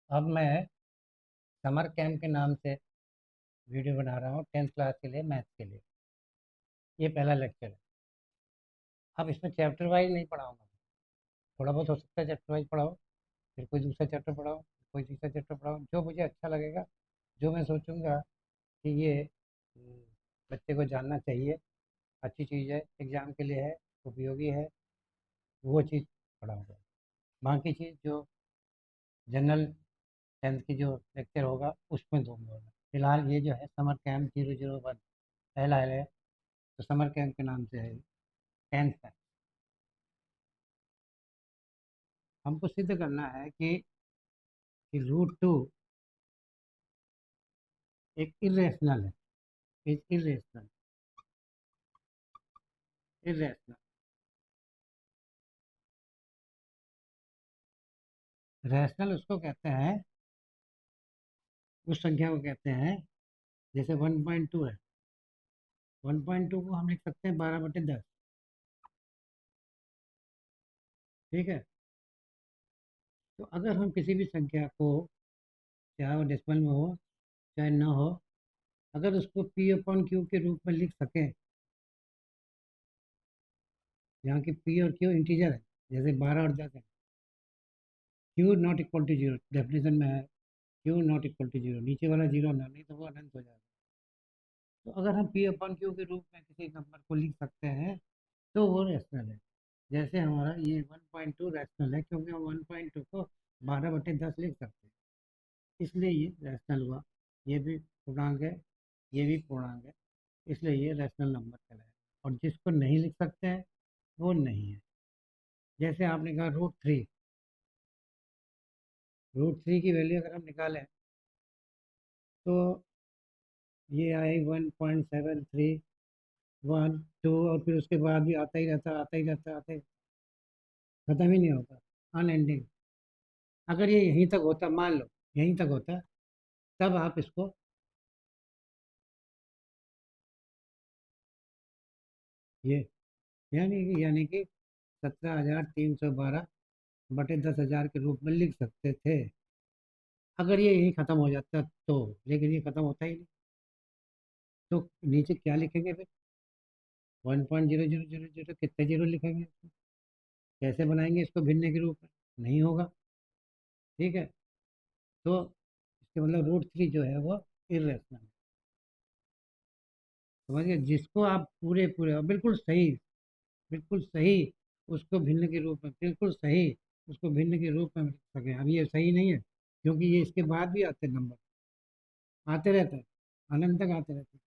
अब मैं summer camp के नाम से वीडियो बना रहा हूँ 10th क्लास के लिए, मैथ के लिए। ये पहला लेक्चर है। अब इसमें चैप्टर वाइज नहीं पढ़ाऊँगा। थोड़ा बहुत हो सकता है चैप्टर वाइज पढ़ाओ, फिर कोई दूसरा चैप्टर पढ़ाओ, कोई तीसरा चैप्टर पढ़ाओ, जो मुझे अच्छा लगेगा, जो मैं सोचूंगा कि ये बच्चे को जानना चाहिए, अच्छी चीज़ है, एग्ज़ाम के लिए है, उपयोगी है, वो चीज़ पढ़ाऊँगा। बाकी चीज़ जो जनरल 10th की जो लेक्चर होगा उसमें दूंगा। फिलहाल ये जो है समर कैंप 001 पहला है, तो समर कैंप के नाम से है 10th का। हमको सिद्ध करना है कि रूट टू एक इरेशनल है। Is irrational. इरेशनल। रैशनल उसको कहते हैं, उस संख्या को कहते हैं, जैसे 1.2 है। 1.2 को हम लिख सकते हैं 12/10। ठीक है। तो अगर हम किसी भी संख्या को, चाहे वो डेसिमल में हो चाहे ना हो, अगर उसको पी अपॉन क्यू के रूप में लिख सकें, जहाँ की पी और क्यू इंटीजर है, जैसे 12 और 10 है। Q not equal to zero definition में है, Q not equal to zero, नीचे वाला जीरो ना, नहीं तो वो अनंत हो जाएगा। तो अगर हम पी अपॉन क्यू के रूप में किसी नंबर को लिख सकते हैं तो वो रैशनल है। जैसे हमारा ये 1.2 रैशनल है, क्योंकि हम 1.2 को 12/10 लिख सकते हैं, इसलिए ये रैशनल हुआ। ये भी पूर्णांक है, ये भी पूर्णांक है, इसलिए ये रैशनल नंबर कहलाएगा। और जिसको नहीं लिख सकते हैं वो नहीं है। जैसे आपने कहा रूट 3। रूट 3 की वैल्यू अगर हम निकालें तो ये आई 1.7312, और फिर उसके बाद भी आता ही रहता, आता ही रहता, आता ही, खत्म ही नहीं होता, अनएंडिंग। अगर ये यहीं तक होता, मान लो यहीं तक होता, तब आप इसको, ये यानी कि 17,312/10,000 के रूप में लिख सकते थे, अगर ये यहीं ख़त्म हो जाता तो। लेकिन ये ख़त्म होता ही नहीं, तो नीचे क्या लिखेंगे फिर? 1.0000 कितने जीरो लिखेंगे इसको? कैसे बनाएंगे इसको भिन्न के रूप में? नहीं होगा। ठीक है। तो इसके मतलब रूट 3 जो है वो इरेशनल है। समझिए, जिसको आप पूरे पूरे और बिल्कुल सही, बिल्कुल सही उसको भिन्न के रूप में, बिल्कुल सही उसको भिन्न के रूप में लिख सके। अब ये सही नहीं है, क्योंकि ये इसके बाद भी आते नंबर, आते रहते हैं, अनंत तक आते रहते हैं।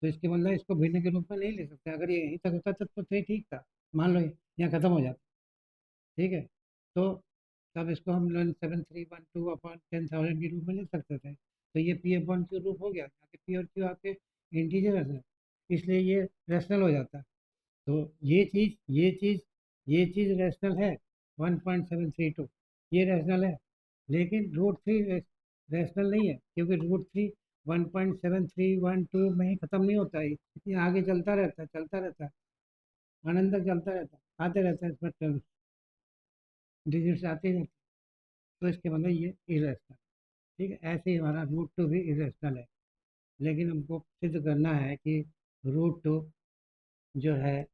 तो इसके मतलब इसको भिन्न के रूप में नहीं ले सकते। अगर ये यहीं तक होता तब तो सही ठीक था, मान लो यहाँ खत्म हो जाता। ठीक है। तो तब इसको हम 17312/10,000 के रूप में लिख सकते थे। तो ये पी अपॉन क्यू रूप हो गया, यहाँ पी और क्यू आपके इंटीजर है, इसलिए ये रैशनल हो जाता है। तो ये चीज़ रैशनल है। 1.732 ये रैशनल है। लेकिन रूट 3 रैशनल नहीं है, क्योंकि रूट 3 1.7312 में ही ख़त्म नहीं होता है, ये आगे चलता रहता है, चलता रहता है, अनंत तक चलता रहता है, आते रहता है, इसमें टर्म डिजिट्स आते रहते हैं। तो इसके मतलब ये इरेशनल। ठीक है। ऐसे ही हमारा रूट 2 भी इरेशनल है। लेकिन हमको सिद्ध करना है कि रूट 2 जो है,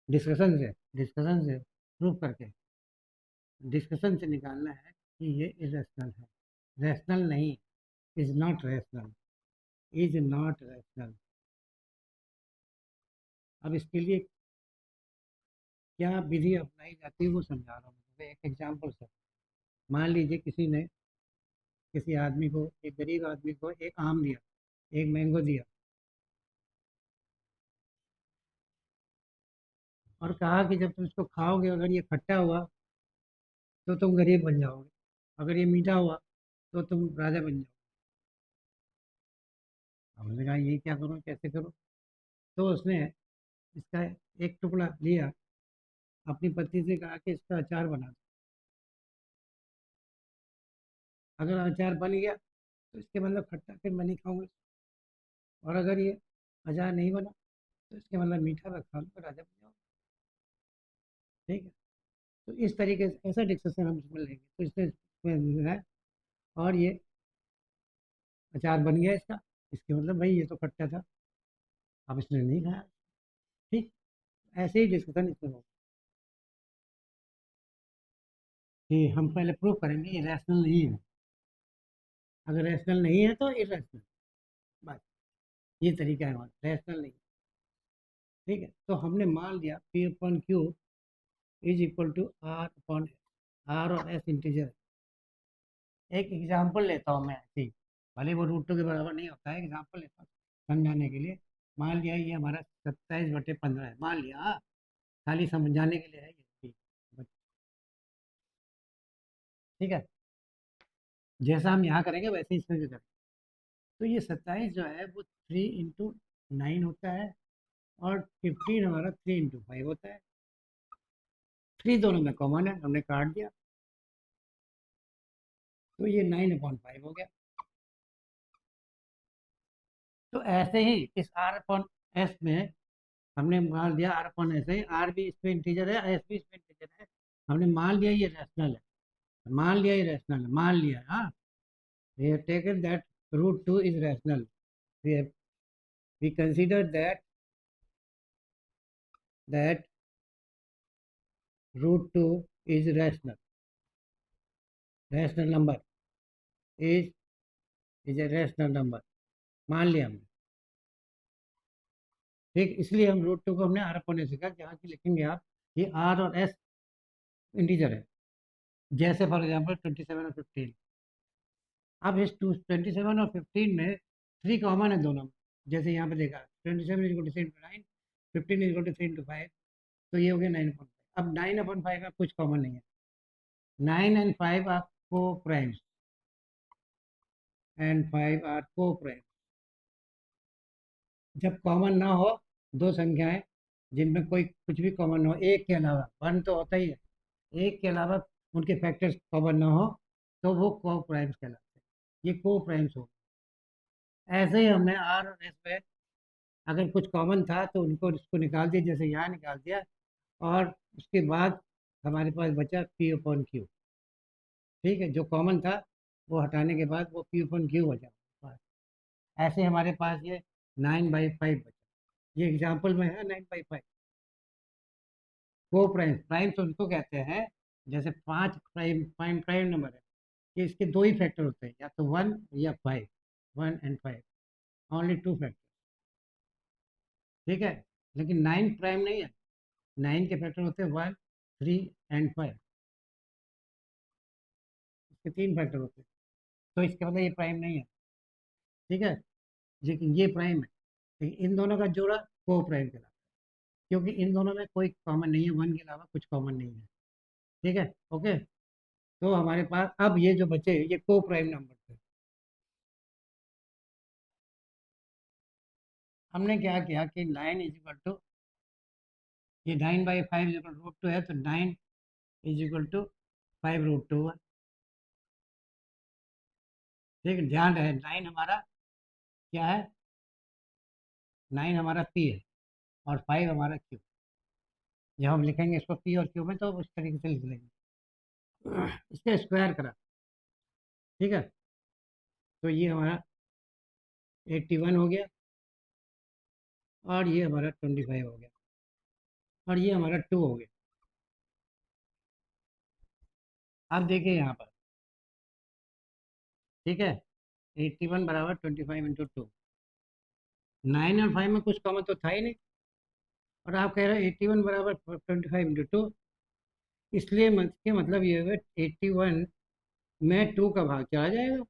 डिस्कशन से प्रूव करके, डिस्कशन से निकालना है कि ये इरेशनल है, रैशनल नहीं। Is not rational. Is not rational. अब इसके लिए क्या विधि अपनाई जाती है वो समझा रहा हूँ। मैं एक एग्जाम्पल से, मान लीजिए किसी ने, किसी आदमी को, एक गरीब आदमी को एक आम दिया, एक मैंगो दिया, और कहा कि जब तुम इसको खाओगे, अगर ये खट्टा हुआ तो तुम गरीब बन जाओगे, अगर ये मीठा हुआ तो तुम राजा बन जाओगे। हमने कहा ये क्या करूँ, कैसे करूँ? तो उसने इसका एक टुकड़ा लिया, अपनी पत्नी से कहा कि इसका अचार बना दो। अगर अचार बन गया तो इसके मतलब खट्टा, फिर मैं नहीं खाऊंगा। और अगर ये अचार नहीं बना तो इसके मतलब मीठा, मैं खा लूँगा, राजा बन जाऊंगा। ठीक है। तो इस तरीके से ऐसा डिस्कशन हम इसमें लेंगे, तो इससे इसमें है, और ये अचार बन गया इसका, इसके मतलब भाई ये तो कच्चा था, अब इसने नहीं खाया। ठीक, ऐसे ही डिस्कशन इसमें हो कि हम पहले प्रूव करेंगे ये रैशनल नहीं है, अगर रैशनल नहीं है तो इरेशनल, बस ये तरीका है हमारा, रैशनल नहीं। ठीक है, तो हमने मान लिया P upon Q is equal to R upon, R और एस इंटीजर। एक एग्जाम्पल लेता हूँ मैं ऐसे ही, भले वो रूट टू के बराबर नहीं होता है, एग्जाम्पल लेता हूँ समझाने के लिए। मान लिया ये हमारा 27/15 है, मान लिया, हाँ, खाली समझाने के लिए है ये। ठीक है, जैसा हम यहाँ करेंगे वैसे ही इसमें भी करेंगे। तो ये 27 जो है वो 3 × 9 होता है, और 15 हमारा 3 × 5 होता है। 3 दोनों में कॉमन है, हमने काट दिया, तो ये 9/5 हो गया। तो ऐसे ही इस आर अपॉन एस में हमने मान लिया, आर अपॉन एस है, आर भी इसमें इंटीजर है, एस भी इसमें इंटीजर है, हमने मान लिया ये रैशनल है, मान लिया ये रैशनल है, मान लिया, हाँ, we have taken that root 2 is rational, we consider that root 2 is rational number, is a rational number, मान लिया हमने। ठीक, इसलिए हम रूट 2 को हमने आर अपॉन एस लिखा, जहाँ की लिखेंगे आप, ये आर और एस इंटीजर है, जैसे फॉर एग्जाम्पल 27 और 15। अब इस 27 और 15 में 3 कॉमन है दोनों में, जैसे यहाँ पे देखा 27 is equal to 3 × 9, 15 is equal to 3 × 5, तो ये हो गया 9/5। अब 9/5 में कुछ कॉमन नहीं है, 9 and 5 आर को प्राइम्स, एंड 5 आर को प्राइम्स। जब कॉमन ना हो दो संख्याएं जिनमें कोई कुछ भी कॉमन ना हो, एक के अलावा, वन तो होता ही है, एक के अलावा उनके फैक्टर्स कॉमन ना हो, तो वो को प्राइम्स कहलाते हैं, ये को प्राइम्स हो। ऐसे ही हमने आर और एस में अगर कुछ कॉमन था तो उनको इसको निकाल दिया, जैसे यहाँ निकाल दिया, और उसके बाद हमारे पास बचा पी अपॉन क्यू। ठीक है, जो कॉमन था वो हटाने के बाद वो पी अपॉन क्यू बचा। ऐसे हमारे पास ये 9/5 बचा, ये एग्जाम्पल में है 9/5। को प्राइम, प्राइम्स उनको कहते हैं, जैसे 5 प्राइम नंबर है, कि इसके दो ही फैक्टर होते हैं, या तो 1 या 5, 1 and 5, ओनली 2 फैक्टर। ठीक है, लेकिन 9 प्राइम नहीं है, 9 के फैक्टर होते हैं 1, 3 and 5, इसके 3 फैक्टर होते हैं, तो इसके मतलब ये प्राइम नहीं है। ठीक है, लेकिन ये प्राइम है, लेकिन इन दोनों का जोड़ा को प्राइम कहलाता है, क्योंकि इन दोनों में कोई कॉमन नहीं है, 1 के अलावा कुछ कॉमन नहीं है। ठीक है, ओके। तो हमारे पास अब ये जो बचे ये को प्राइम नंबर थे। हमने क्या किया कि 9 इज इक्वल टू, ये 9/5 इज इक्वल रूट 2 है, तो 9 इज इक्वल टू 5√2 है। ठीक है, ध्यान रहे 9 हमारा क्या है, 9 हमारा पी है, और 5 हमारा क्यू। जब हम लिखेंगे इसको पी और क्यू में तो उस तरीके से लिख लेंगे, इसका स्क्वायर करा। ठीक है, तो ये हमारा 81 हो गया, और ये हमारा 25 हो गया, और ये हमारा 2 हो गया। अब देखिए यहाँ पर, ठीक है, 81 बराबर 25 × 2, 9 और 5 में कुछ कॉमन तो था ही नहीं, और आप कह रहे हैं 81 बराबर 25 × 2, इसलिए के मतलब ये होगा 81 में 2 का भाग चला जाएगा,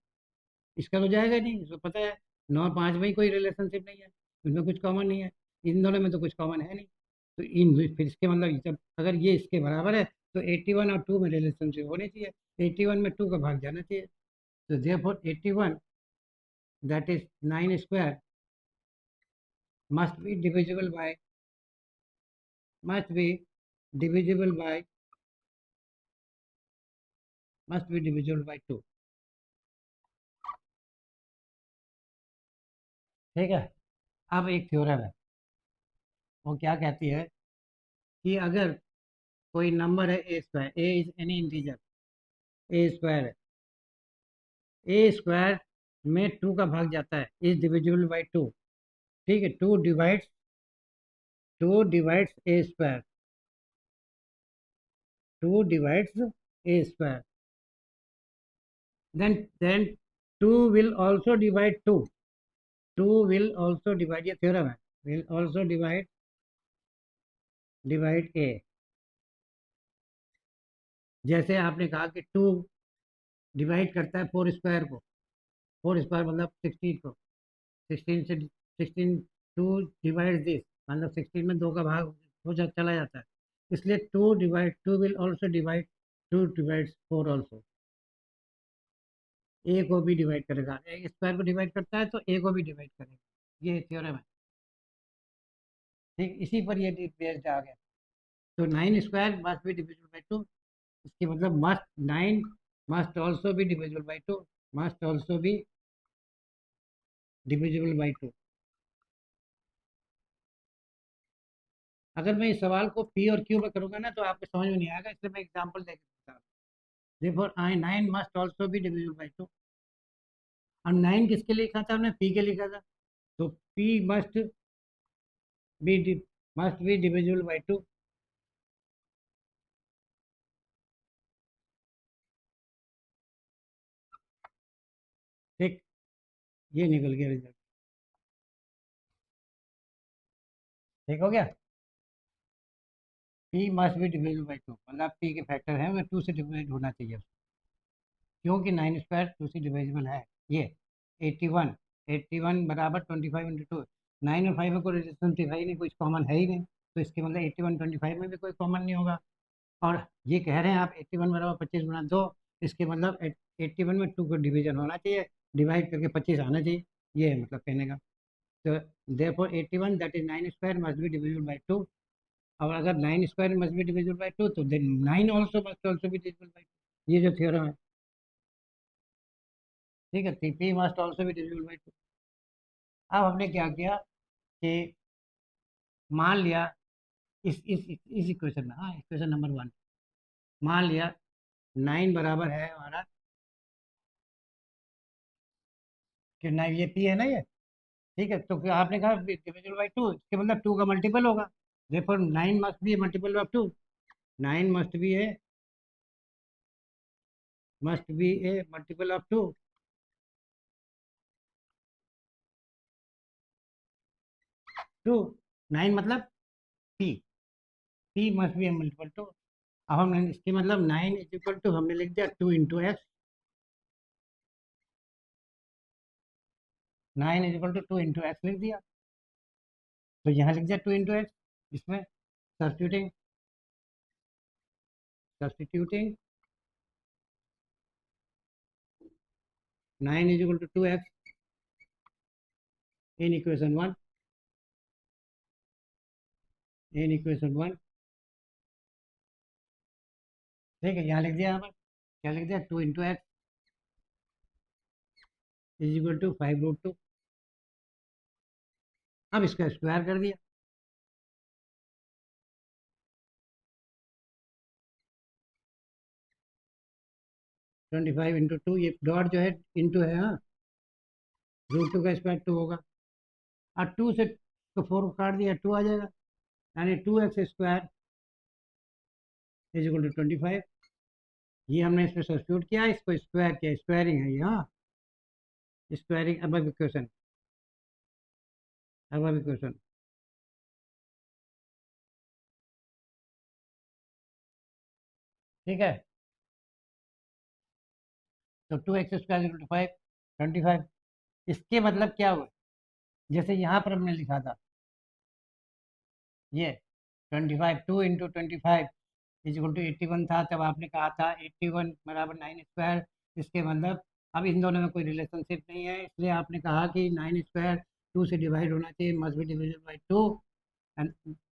इसका तो जाएगा नहीं, इसको पता है 9 और 5 में ही कोई रिलेशनशिप नहीं है, उनमें कुछ कॉमन नहीं है, इन दोनों में तो कुछ कॉमन है नहीं, तो इन फिर इसके मतलब जब अगर ये इसके बराबर है तो 81 और 2 में रिलेशनशिप होनी चाहिए, 81 में 2 का भाग जाना चाहिए, तो therefore 81 that is 9 square must be divisible by must be divisible by must be divisible by 2। ठीक है, अब एक थ्योरम है, वो क्या कहती है कि अगर कोई नंबर है A square, A is any integer, A square है, ए स्क्वायर में 2 का भाग जाता है, इज डिविजिबल बाई 2। ठीक है, 2 divides A square, 2 divides A square, then 2 will also divide 2, 2 will also divide, ये थ्योरम है, will also divide a। जैसे आपने कहा कि 2 डिवाइड करता है 4 स्क्वायर को, 4 स्क्वायर मतलब 16 को, 16 से 16, 2 डिवाइड दिस मतलब 16 में 2 का भाग चला जाता है, इसलिए 2 will also divide, 2 divides 4 also, A को भी डिवाइड करेगा, ए स्क्वायर को डिवाइड करता है तो ए को भी डिवाइड करेगा, ये थ्योरम है। ठीक, इसी पर ये बेस्ड आ गया। तो 9 square must be divisible by 2, इसके मतलब 9 must also be divisible by 2, must also be divisible by 2। अगर मैं इस सवाल को पी और क्यू में करूंगा ना तो आपको समझ में नहीं आएगा, इसलिए मैं एग्जांपल देकर बता रहा हूँ। Therefore, 9 must also be divisible by 2। और 9 किसके लिए लिखा था हमने? पी के लिखा था, तो P B must be divisible by 2। ठीक, ये निकल गया रिजल्ट। ठीक हो गया, P must be divisible by 2 मतलब पी के फैक्टर है, मैं 2 से डिवाइड होना चाहिए, क्योंकि 9 स्क्वायर 2 से डिविजिबल है। ये 81, 81 बराबर 25 × 2, 9 और 5 में कोई रिलेशनशिप है ही नहीं, कुछ कॉमन है ही नहीं, तो इसके मतलब 81 25 में भी कोई कॉमन नहीं होगा। और ये कह रहे हैं आप 81 बराबर 25 × 2, इसके मतलब 81 में 2 का डिवीजन होना चाहिए, डिवाइड करके 25 आना चाहिए, ये है मतलब कहने का। तो therefore 81 that is 9 square must be divisible by 2। और अगर 9 square must be divisible by 2 तो then 9 also must also be divisible by 2, ये जो थ्योरम है। ठीक है, p must also be divisible by 2। अब हमने क्या किया कि मान लिया इस इक्वेशन में, हाँ इक्वेशन नंबर 1, मान लिया 9 बराबर है हमारा कि 9, ये पी है ना ये। ठीक है, तो फिर आपने कहा डिविजिबल बाई 2, इसके मतलब 2 का मल्टीपल होगा, therefore 9 must be A multiple of 2, 9 must be A multiple of 2। 2, 9 मतलब पी, पी मस्ट बी ए मल्टीपल 2। अब हमने इसके मतलब 9 इज इक्वल टू हमने लिख दिया 2 into x, 9 is equal to 2 into x लिख दिया, तो यहाँ लिख दिया 2 इंटू एक्स, इसमें substituting substituting 9 is equal to 2x in equation 1। ठीक है, यहाँ लिख दिया, यहाँ पर क्या लिख दिया, 2 into x is equal to 5√2। अब इसका स्क्वायर कर दिया, 25 × 2, ये डॉट जो है इंटू है, हाँ, √2 का स्क्वायर 2 होगा, और 2 से तो 4 को काट दिया 2 आ जाएगा, यानी 2x square is equal to 25। ये हमने इसमें सब्स्टिट्यूट किया, इसको स्क्वायर किया, स्क्वायरिंग है ये, हाँ स्क्वायरिंग अब इक्वेशन। ठीक है, तो 2x स्क्वायर इक्वल टू 5, 25। इसके मतलब क्या हुआ, जैसे यहाँ पर हमने लिखा था ये 25, 2 इंटू 25 इज इक्वल टू 81 था, तब आपने कहा था 81 बराबर 9 स्क्वायर, इसके मतलब अब इन दोनों में कोई रिलेशनशिप नहीं है, इसलिए आपने कहा कि 9 स्क्वायर 2 से डिवाइड होना चाहिए, मस्ट बी डिविजिबल बाई 2।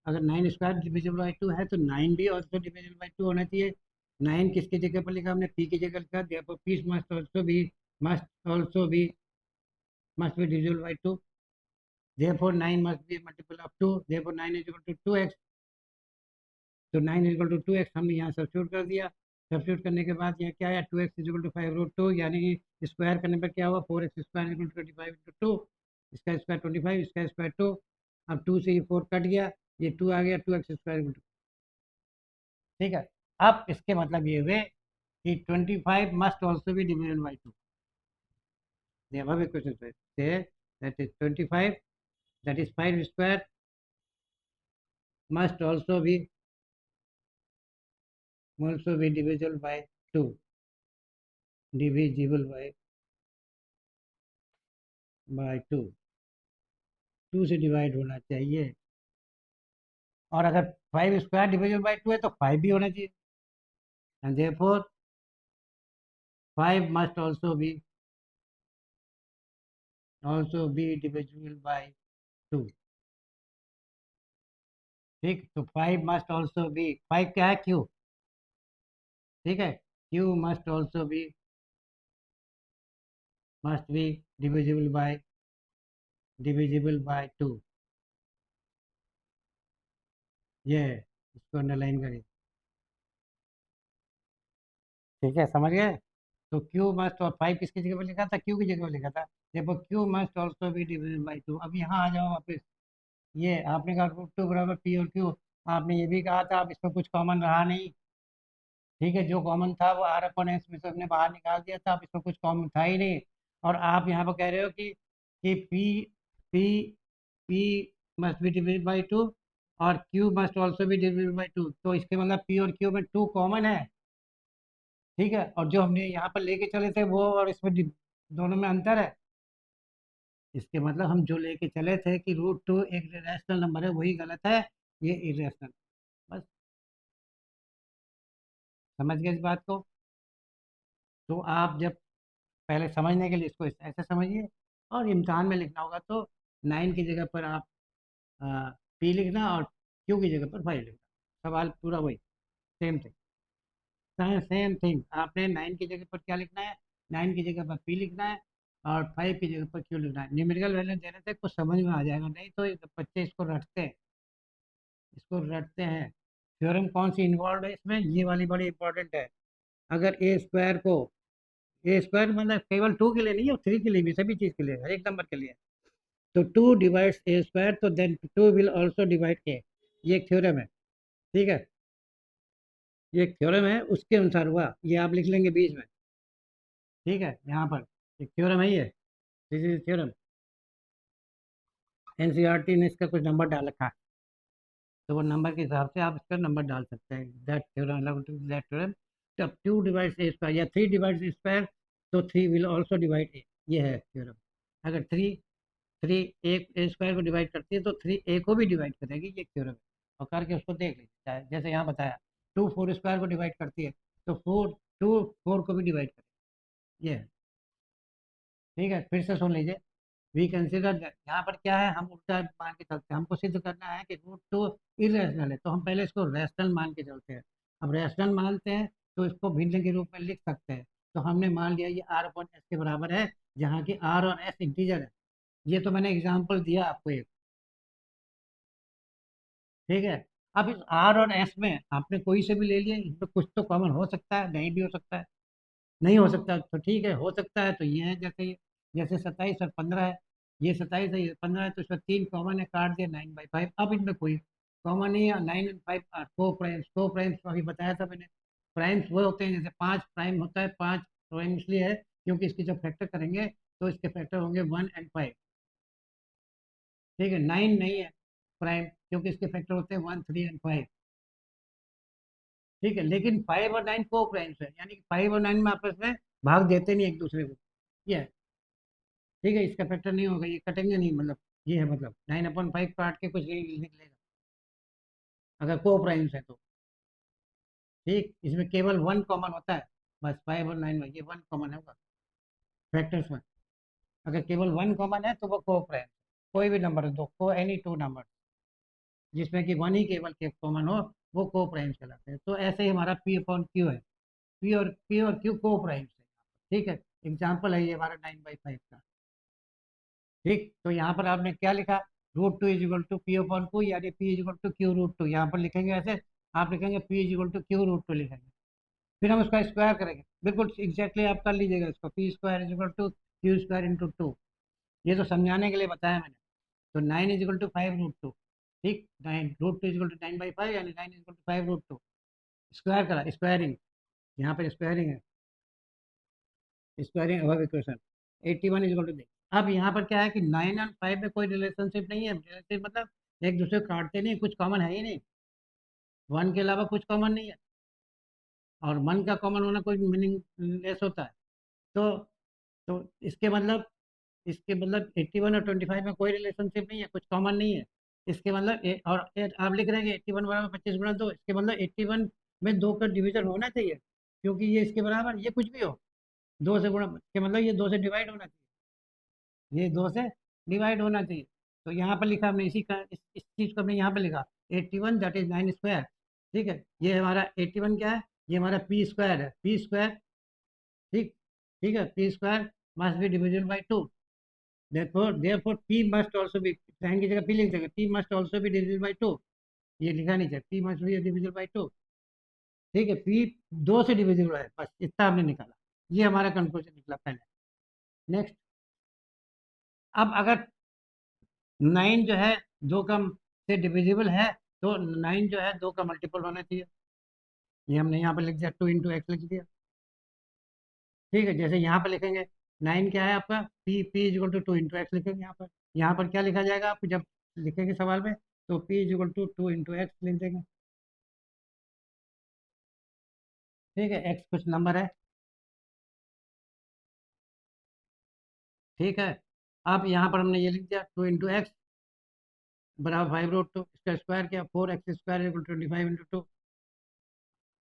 अगर 9 स्क्वायर डिविजिबल बाई 2 है तो 9 भी ऑल्सो डिविजिबल बाई 2 होना चाहिए। 9 किसकी जगह पर लिखा हमने, पी की जगह लिखा, therefore P must also B must be divisible by 2, therefore 9 must be a multiple of 2, therefore 9 is equal to 2x। तो 9 is equal to 2x हमने यहाँ सब्स्टिट्यूट कर दिया, सब्सिट्यूट करने के बाद ये क्या है, 2x इज इक्वल टू 5√2, यानी कि स्क्वायर करने पर क्या हुआ, 4x स्क्वायर इक्वल टू 25/2, इसका स्क्वायर 25, इसका स्क्वायर 2। अब 2 से ये 4 कट गया, ये 2 आ गया, 2x स्क्वायर इक्वल टू, ठीक है। अब इसके मतलब ये हुए कि 25 must also B division by 2। The above equation say that is 25, that is 5 square must also be divisible by 2, divisible by 2, 2 से डिवाइड होना चाहिए। और अगर 5 स्क्वायर डिविजिबल बाई 2 है तो 5 भी होना चाहिए, and therefore 5 must also be divisible by 2। ठीक, तो 5 मस्ट ऑल्सो बी, 5 क्या है, क्यू, ठीक है, Q must be divisible by 2। ये इसको अंडरलाइन करिए, ठीक है, समझ गए। तो क्यू मस्ट, और 5 किसकी जगह पर लिखा था, क्यू की जगह पर लिखा था। देखो Q must also be divisible by 2। अब यहाँ आ जाओ वापस, ये आपने कहा √2 बराबर पी और क्यू, आपने ये भी कहा था अब इसमें कुछ कॉमन रहा नहीं, ठीक है, जो कॉमन था वो R/S में से हमने बाहर निकाल दिया था, अब इसमें कुछ कॉमन था ही नहीं। और आप यहाँ पर कह रहे हो कि P P must be divisible by 2 और Q must also be divisible by 2, तो इसके मतलब पी और क्यू में 2 कॉमन है, ठीक है। और जो हमने यहाँ पर लेके चले थे वो और इसमें दोनों में अंतर है। इसके मतलब हम जो लेके चले थे कि √2 एक रैशनल नंबर है, वही गलत है, ये इरेशनल। बस समझ गए इस बात को। तो आप जब पहले समझने के लिए इसको ऐसे समझिए, और इम्तहान में लिखना होगा तो 9 की जगह पर आप पी लिखना और क्यू की जगह पर 5 लिखना, सवाल पूरा वही, सेम थिंग, सेम थिंग। आपने 9 की जगह पर क्या लिखना है, 9 की जगह पर पी लिखना है और 5 की जगह पर क्यू लिखना है। न्यूमेरिकल वैल्यू देने से कुछ समझ में आ जाएगा, नहीं तो बच्चे इसको रटते हैं, थ्योरम कौन सी इन्वॉल्व है इसमें, ये वाली बड़ी इंपॉर्टेंट है। अगर ए स्क्वायर को, ए स्क्वायर मतलब केवल 2 के लिए नहीं है, 3 के लिए भी, सभी चीज़ के लिए, हर एक नंबर के लिए। तो 2 डिवाइड्स ए स्क्वायर, तो देन 2 विल ऑल्सो डिवाइड ए, ये एक थ्योरम है, ठीक है, ये एक थ्योरम है, उसके अनुसार हुआ, ये आप लिख लेंगे बीच में, ठीक है, यहाँ पर एक थ्योरम है ये, दिस इज थ्योरम, एनसीईआरटी ने इसका कुछ नंबर डाल रखा है, तो वो नंबर के हिसाब से आप इसका नंबर डाल सकते हैं, दैट थ्योरम, दैट थ्योरम। जब 2 डिवाइड्स ए स्क्वायर या 3 डिवाइड्स ए स्क्वायर, तो 3 विल ऑल्सो डिवाइड ए, ये है थ्योरम। अगर 3 एक ए स्क्वायर को डिवाइड करती है तो 3 ए को भी डिवाइड करेगी, ये थ्योरम है। और करके उसको देख लीजिए, जैसे यहाँ बताया 2 4 स्क्वायर को डिवाइड करती है, तो 4 को भी डिवाइड करेगी, ये है, ठीक है। फिर से सुन लीजिए, वी कंसिडर, यहाँ पर क्या है, हम उल्टा मान के चलते हैं, हमको सिद्ध करना है कि √2 इरेशनल है, तो हम पहले इसको रैशनल मान के चलते हैं। अब रैशनल मानते हैं तो इसको भिन्न के रूप में लिख सकते हैं, तो हमने मान लिया ये R/S के बराबर है, जहाँ की R और S इंटीजर है। ये तो मैंने एग्जाम्पल दिया आपको एक, ठीक है। अब इस R और S में आपने कोई से भी ले लिया, इसमें कुछ तो कॉमन हो सकता है, नहीं भी हो सकता है, नहीं हो सकता तो ठीक है, हो सकता है तो ये है, जैसे 27 और 15 है, ये 27 है, ये 15 है, तो इसमें 3 कॉमन है, काट दिया 9/5। अब इनमें कोई कॉमन नहीं है, 9 और 5 को प्राइम्स अभी बताया था मैंने। प्राइम्स वो होते हैं, जैसे 5 प्राइम होता है, 5 प्राइम इसलिए है क्योंकि इसकी जब फैक्टर करेंगे तो इसके फैक्टर होंगे 1 और 5, ठीक है। 9 नहीं है प्राइम, क्योंकि इसके फैक्टर होते हैं 1 3 और 5, ठीक है। लेकिन 5 और 9 को प्राइम्स है, यानी कि 5 और 9 में आपस में भाग देते नहीं एक दूसरे को, ये है, ठीक है। इसका फैक्टर नहीं होगा, ये कटेंगे नहीं, मतलब ये है, मतलब 9/5 काट के कुछ नहीं निकलेगा अगर को प्राइम्स है तो, ठीक। इसमें केवल 1 कॉमन होता है, बस 5 और 9 में ये 1 कॉमन होगा फैक्टर्स में। अगर केवल 1 कॉमन है तो वो को प्राइम, कोई भी नंबर दो, को एनी 2 नंबर जिसमें कि 1 ही केवल के कॉमन हो, वो को प्राइम कहलाते हैं। तो ऐसे ही हमारा P/Q है, पी और क्यू को प्राइम्स है, ठीक है। एग्जाम्पल है ये हमारा 9/5 का, ठीक। तो यहाँ पर आपने क्या लिखा, √2 इज इक्वल टू P/Q, यानी P is equal to Q √2, यहाँ पर लिखेंगे ऐसे, आप लिखेंगे P is equal to Q √2 लिखेंगे, फिर हम उसका स्क्वायर करेंगे, बिल्कुल एग्जैक्टली आप कर लीजिएगा इसको, p square is equal to q square into two. ये तो समझाने के लिए बताया मैंने। तो 9 = 5√2, ठीक, 9√2 = 9/5, यानी 9 = 5√2। स्क्वायर करा, स्क्वायरिंग, यहाँ पर स्क्वायरिंग है, स्क्वायरिंग अब इक्वेशन 81 = अब यहाँ पर क्या है कि 9 और 5 में कोई रिलेशनशिप नहीं है, रिलेशनशिप मतलब एक दूसरे को काटते नहीं, कुछ कॉमन है ही नहीं, 1 के अलावा कुछ कॉमन नहीं है, और 1 का कॉमन होना कोई मीनिंग लेस होता है। तो तो इसके मतलब 81 और 25 में कोई रिलेशनशिप नहीं है, कुछ कॉमन नहीं है। इसके मतलब आप लिख रहे हैं कि 81 बराबर 25 × 2, इसके मतलब 81 में 2 का डिवीजन होना चाहिए, क्योंकि ये इसके बराबर, ये कुछ भी हो, 2 से गुणा के मतलब ये 2 से डिवाइड होना चाहिए, ये 2 से डिवाइड होना चाहिए। तो यहाँ पर लिखा हमने, इस चीज़ को हमने यहाँ पर लिखा 81, दैट इज 9 स्क्वायर। ठीक है, ये हमारा 81 क्या है, ये हमारा पी स्क्वायर है, पी स्क्वायर, ठीक, ठीक है, p square must be divisible by 2। therefore p must also be, sign की जगह p लिख देंगे, p must also be divisible by 2। ये लिखा नहीं चाहिए, p must be divisible by 2। ठीक है, p 2 से डिविजिबल है, बस इतना हमने निकाला, ये हमारा कंक्लूजन निकला पहले। नेक्स्ट, अब अगर 9 जो है 2 का से डिविजिबल है, तो 9 जो है 2 का मल्टीपल होना चाहिए, ये हमने यहाँ पर लिख दिया, 2 × x लिख दिया। ठीक है, जैसे यहाँ पर लिखेंगे 9 क्या है आपका, p = 2 × x लिखेंगे यहाँ पर। यहाँ पर क्या लिखा जाएगा आप जब लिखेंगे सवाल में, तो p = 2 × x लिख देंगे। ठीक है, x कुछ नंबर है, ठीक है। अब यहाँ पर हमने ये लिख दिया 2 × x बराबर 5√2, इसका स्क्वायर किया, 4x² = 25 × 2।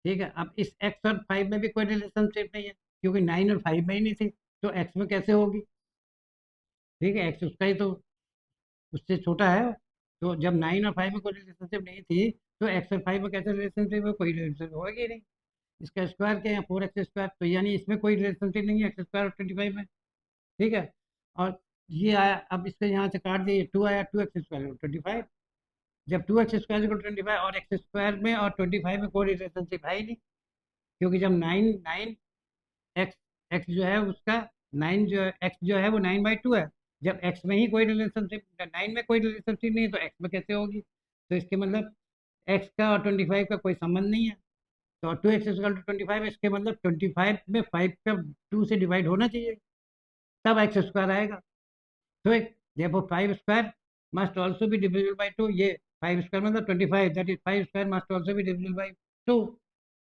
ठीक है, अब इस x और 5 में भी कोई रिलेशनशिप नहीं है, क्योंकि 9 और 5 में ही नहीं थी, तो x में कैसे होगी। ठीक है, x उसका ही तो उससे छोटा है, तो जब 9 और 5 में कोई रिलेशनशिप नहीं थी, तो x और 5 में कैसे रिलेशनशिप है, कोई रिलेशनशिप होगी नहीं। इसका स्क्वायर क्या है, 4x², तो यानी इसमें कोई रिलेशनशिप नहीं है x² और 25 में। ठीक है, और ये आया, अब इसको यहाँ से काट दिए, 2 आया, 2x² 25। जब 2x² 25 और x² में और 25 में कोई रिलेशनशिप है ही नहीं, क्योंकि जब 9 एक्स एक्स जो है उसका 9 जो है, एक्स जो है वो 9/2 है। जब एक्स में ही कोई रिलेशनशिप, 9 में कोई रिलेशनशिप नहीं है, तो एक्स में कैसे होगी। तो इसके मतलब एक्स का और 25 का कोई संबंध नहीं है। तो 2x = 25, इसके मतलब 25 में 5 का 2 से डिवाइड होना चाहिए, तब x² आएगा। तो एक देखो 5² मस्ट ऑल्सो भी डिविजिबल बाई 2, ये 5² मतलब 25, दैट इज 5² मस्ट ऑल्सो भी divisible by 2,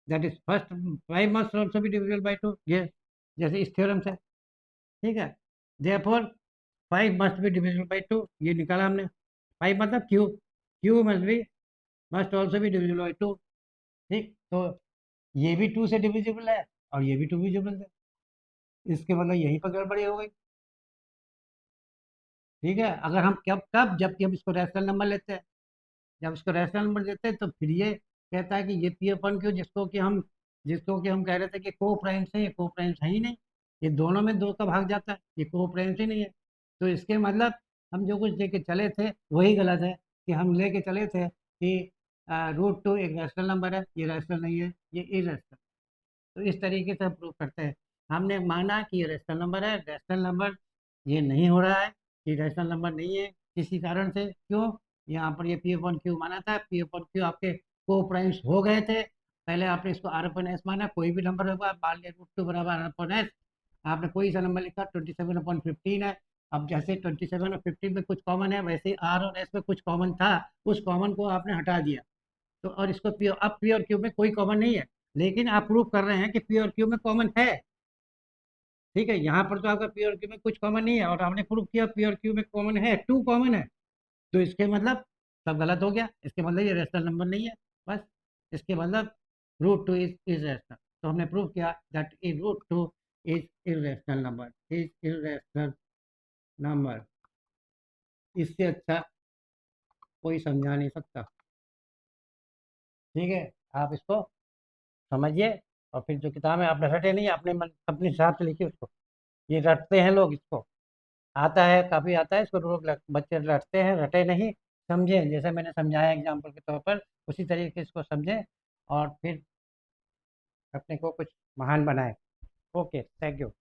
that is first 5 must also भी डिविजिबल बाई 2, ये जैसे इस थ्योरम से। ठीक है, therefore 5 must be divisible by 2, ये निकाला हमने। 5 मतलब Q must also be divisible by 2। ठीक, तो ये भी 2 से डिविजिबल है और ये भी 2 डिविजिबल है, इसके मतलब यहीं पर गड़बड़ी हो गई। ठीक है, अगर हम कब कब जबकि हम इसको रैशनल नंबर लेते हैं, जब इसको रैशनल नंबर देते हैं तो फिर ये कहता है कि ये पी अपन क्यू, जिसको कि हम कह रहे थे कि को प्राइम्स है, ये को प्राइम्स है ही नहीं, ये दोनों में 2 का भाग जाता है, ये को प्राइम्स ही नहीं है। तो इसके मतलब हम जो कुछ लेके चले थे वही गलत है, कि हम लेके चले थे कि √2 एक रैशनल नंबर है, ये रैशनल नहीं है, ये इरेशनल। तो इस तरीके से हम प्रूव करते हैं। हमने माना कि ये रैशनल नंबर है, रैशनल नंबर ये नहीं हो रहा है, ये रैशनल नंबर नहीं है किसी कारण से, क्यों, यहाँ पर ये p/q माना था, p/q आपके को प्राइम्स हो गए थे, पहले आपने इसको r/s माना, कोई भी नंबर होगा, आप मान लिया √2 बराबर r/s, आपने कोई सा नंबर लिखा, 27/15 है। अब जैसे 27 और 15 में कुछ कॉमन है, वैसे ही r और s में कुछ कॉमन था, उस कॉमन को आपने हटा दिया। तो और इसको पी, अब पी और क्यू में कोई कॉमन नहीं है, लेकिन आप प्रूव कर रहे हैं कि पी और क्यू में कॉमन है। ठीक है, यहाँ पर तो आपका पी और क्यू में कुछ कॉमन नहीं है, और आपने प्रूव किया पी और क्यू में कॉमन है, 2 कॉमन है। तो इसके मतलब सब गलत हो गया, इसके मतलब ये रेशनल नंबर नहीं है, बस। इसके मतलब √2 इज रेशनल, तो हमने प्रूव किया that is √2 is irrational number, is irrational number. इससे अच्छा कोई समझा नहीं सकता। ठीक है, आप इसको समझिए, और फिर जो किताब है आपने रटे नहीं, अपने मन अपने हिसाब से लिखिए उसको। ये रटते हैं लोग, इसको आता है, काफ़ी आता है, इसको लोग बच्चे रटते हैं, रटे नहीं, समझें जैसे मैंने समझाया एग्जाम्पल के तौर पर, उसी तरीके से इसको समझें, और फिर अपने को कुछ महान बनाए। Okay, thank you.